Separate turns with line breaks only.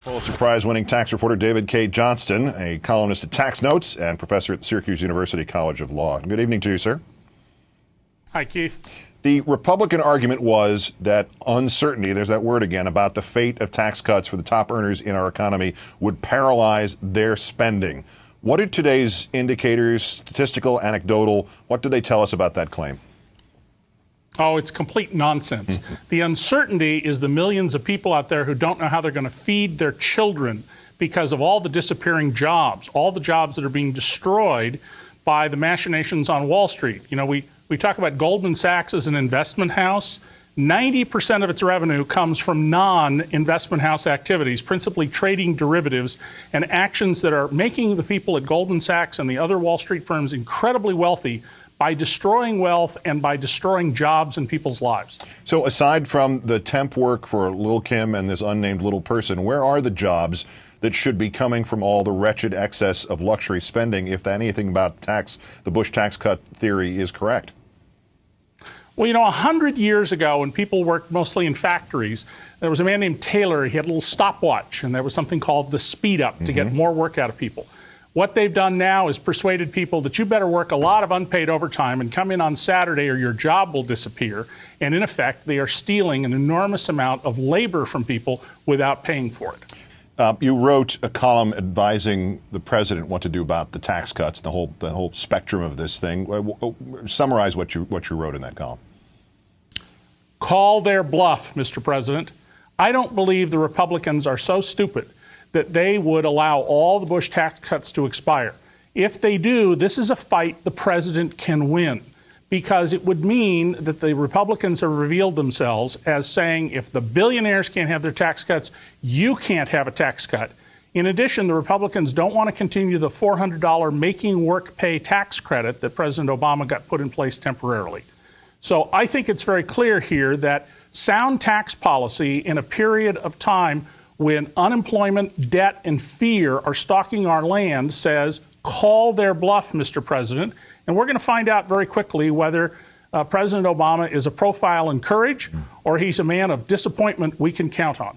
Pulitzer Prize-winning tax reporter Cay Johnston, a columnist at Tax Notes and professor at Syracuse University College of Law. Good evening to you, sir.
Hi, Keith.
The Republican argument was that uncertainty, there's that word again, about the fate of tax cuts for the top earners in our economy would paralyze their spending. What are today's indicators, statistical, anecdotal, what do they tell us about that claim?
Oh, it's complete nonsense. The uncertainty is the millions of people out there who don't know how they're going to feed their children because of all the disappearing jobs, all the jobs that are being destroyed by the machinations on Wall Street. You know, we talk about Goldman Sachs as an investment house. 90% of its revenue comes from non-investment house activities, principally trading derivatives and actions that are making the people at Goldman Sachs and the other Wall Street firms incredibly wealthy by destroying wealth and by destroying jobs in people's lives.
So aside from the temp work for Lil' Kim and this unnamed little person, where are the jobs that should be coming from all the wretched excess of luxury spending if anything about the Bush tax cut theory is correct?
Well, you know, 100 years ago, when people worked mostly in factories, there was a man named Taylor. He had a little stopwatch, and there was something called the speed up to get more work out of people. What they've done now is persuaded people that you better work a lot of unpaid overtime and come in on Saturday or your job will disappear. And in effect, they are stealing an enormous amount of labor from people without paying for it.
You wrote a column advising the president what to do about the tax cuts, the whole spectrum of this thing. Summarize what you wrote in that column.
Call their bluff, Mr. President. I don't believe the Republicans are so stupid that they would allow all the Bush tax cuts to expire. If they do, this is a fight the president can win, because it would mean that the Republicans have revealed themselves as saying if the billionaires can't have their tax cuts, you can't have a tax cut. In addition, the Republicans don't want to continue the $400 making work pay tax credit that President Obama got put in place temporarily. So I think it's very clear here that sound tax policy in a period of time when unemployment, debt, and fear are stalking our land says, call their bluff, Mr. President. And we're going to find out very quickly whether President Obama is a profile in courage or he's a man of disappointment we can count on.